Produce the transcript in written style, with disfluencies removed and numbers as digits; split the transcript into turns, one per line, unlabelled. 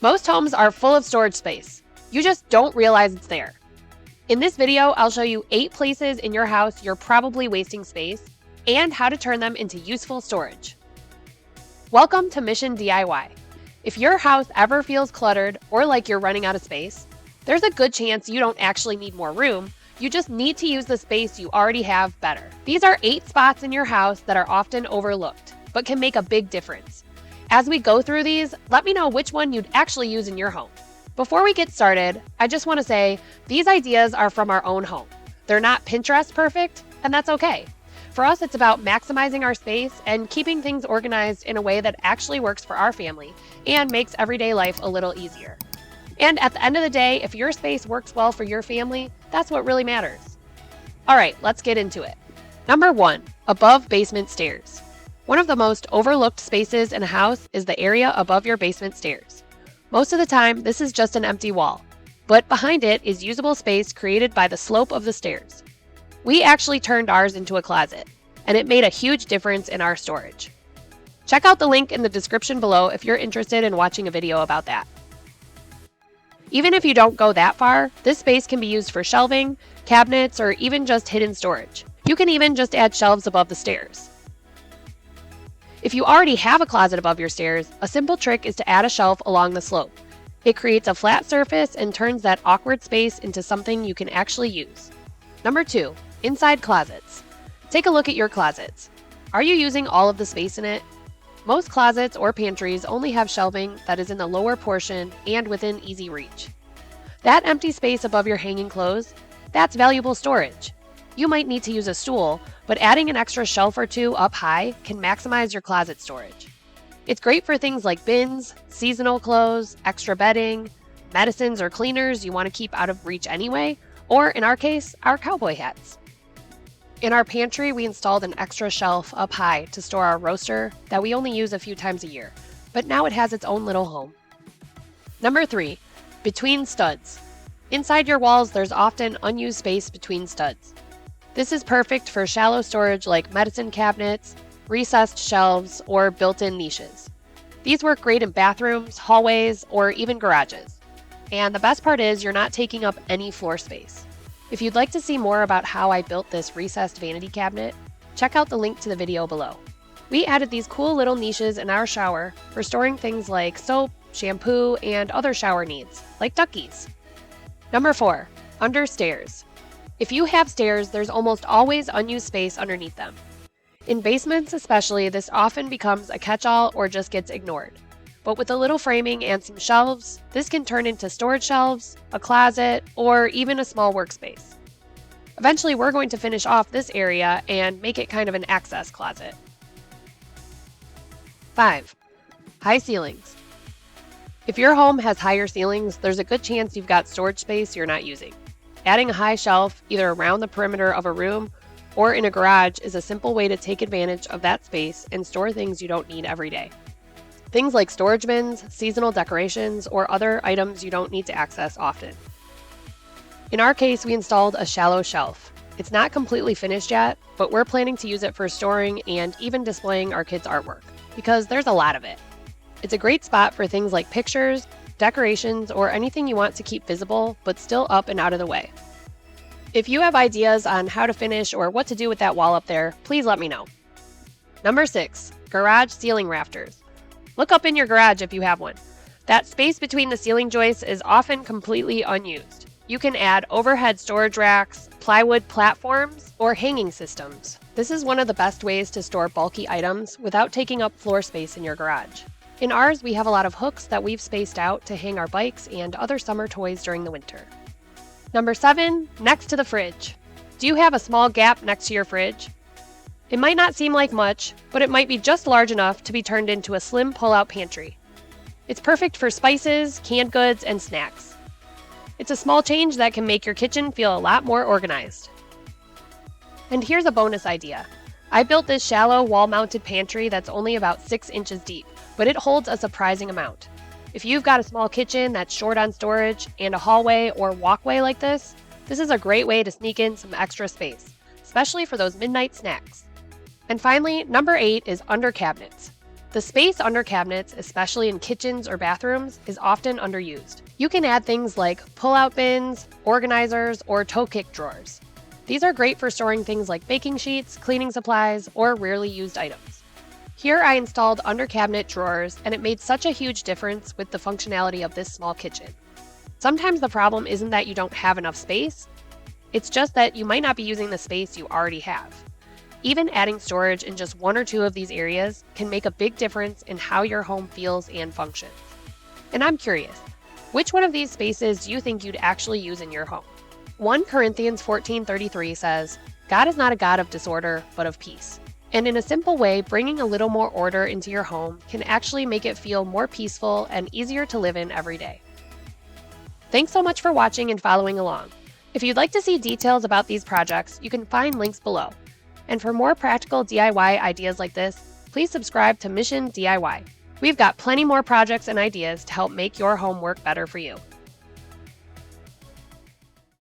Most homes are full of storage space. You just don't realize it's there. In this video, I'll show you 8 places in your house you're probably wasting space and how to turn them into useful storage. Welcome to Mission DIY. If your house ever feels cluttered or like you're running out of space, there's a good chance you don't actually need more room. You just need to use the space you already have better. These are 8 spots in your house that are often overlooked, but can make a big difference. As we go through these, let me know which one you'd actually use in your home. Before we get started, I just want to say these ideas are from our own home. They're not Pinterest perfect, and that's okay. For us, it's about maximizing our space and keeping things organized in a way that actually works for our family and makes everyday life a little easier. And at the end of the day, if your space works well for your family, that's what really matters. All right, let's get into it. Number 1, above basement stairs. One of the most overlooked spaces in a house is the area above your basement stairs. Most of the time, this is just an empty wall, but behind it is usable space created by the slope of the stairs. We actually turned ours into a closet, and it made a huge difference in our storage. Check out the link in the description below if you're interested in watching a video about that. Even if you don't go that far, this space can be used for shelving, cabinets, or even just hidden storage. You can even just add shelves above the stairs. If you already have a closet above your stairs, a simple trick is to add a shelf along the slope. It creates a flat surface and turns that awkward space into something you can actually use. Number 2, inside closets. Take a look at your closets. Are you using all of the space in it? Most closets or pantries only have shelving that is in the lower portion and within easy reach. That empty space above your hanging clothes, that's valuable storage. You might need to use a stool, but adding an extra shelf or 2 up high can maximize your closet storage. It's great for things like bins, seasonal clothes, extra bedding, medicines or cleaners you want to keep out of reach anyway, or in our case, our cowboy hats. In our pantry, we installed an extra shelf up high to store our roaster that we only use a few times a year, but now it has its own little home. Number 3, between studs. Inside your walls, there's often unused space between studs. This is perfect for shallow storage like medicine cabinets, recessed shelves, or built-in niches. These work great in bathrooms, hallways, or even garages. And the best part is you're not taking up any floor space. If you'd like to see more about how I built this recessed vanity cabinet, check out the link to the video below. We added these cool little niches in our shower for storing things like soap, shampoo, and other shower needs, like duckies. Number 4, under stairs. If you have stairs, there's almost always unused space underneath them. In basements especially, this often becomes a catch-all or just gets ignored. But with a little framing and some shelves, this can turn into storage shelves, a closet, or even a small workspace. Eventually, we're going to finish off this area and make it kind of an access closet. 5, high ceilings. If your home has higher ceilings, there's a good chance you've got storage space you're not using. Adding a high shelf, either around the perimeter of a room or in a garage, is a simple way to take advantage of that space and store things you don't need every day. Things like storage bins, seasonal decorations, or other items you don't need to access often. In our case, we installed a shallow shelf. It's not completely finished yet, but we're planning to use it for storing and even displaying our kids' artwork, because there's a lot of it. It's a great spot for things like pictures, decorations, or anything you want to keep visible, but still up and out of the way. If you have ideas on how to finish or what to do with that wall up there, please let me know. Number 6, garage ceiling rafters. Look up in your garage if you have one. That space between the ceiling joists is often completely unused. You can add overhead storage racks, plywood platforms, or hanging systems. This is one of the best ways to store bulky items without taking up floor space in your garage. In ours, we have a lot of hooks that we've spaced out to hang our bikes and other summer toys during the winter. Number 7, next to the fridge. Do you have a small gap next to your fridge? It might not seem like much, but it might be just large enough to be turned into a slim pull-out pantry. It's perfect for spices, canned goods, and snacks. It's a small change that can make your kitchen feel a lot more organized. And here's a bonus idea. I built this shallow wall-mounted pantry that's only about 6 inches deep, but it holds a surprising amount. If you've got a small kitchen that's short on storage and a hallway or walkway like this is a great way to sneak in some extra space, especially for those midnight snacks. And finally, number 8 is under cabinets. The space under cabinets, especially in kitchens or bathrooms, is often underused. You can add things like pull-out bins, organizers, or toe kick drawers. These are great for storing things like baking sheets, cleaning supplies, or rarely used items. Here I installed under cabinet drawers, and it made such a huge difference with the functionality of this small kitchen. Sometimes the problem isn't that you don't have enough space, it's just that you might not be using the space you already have. Even adding storage in just one or two of these areas can make a big difference in how your home feels and functions. And I'm curious, which one of these spaces do you think you'd actually use in your home? 1 Corinthians 14:33 says, "God is not a God of disorder, but of peace." And in a simple way, bringing a little more order into your home can actually make it feel more peaceful and easier to live in every day. Thanks so much for watching and following along. If you'd like to see details about these projects, you can find links below. And for more practical DIY ideas like this, please subscribe to Mission DIY. We've got plenty more projects and ideas to help make your home work better for you.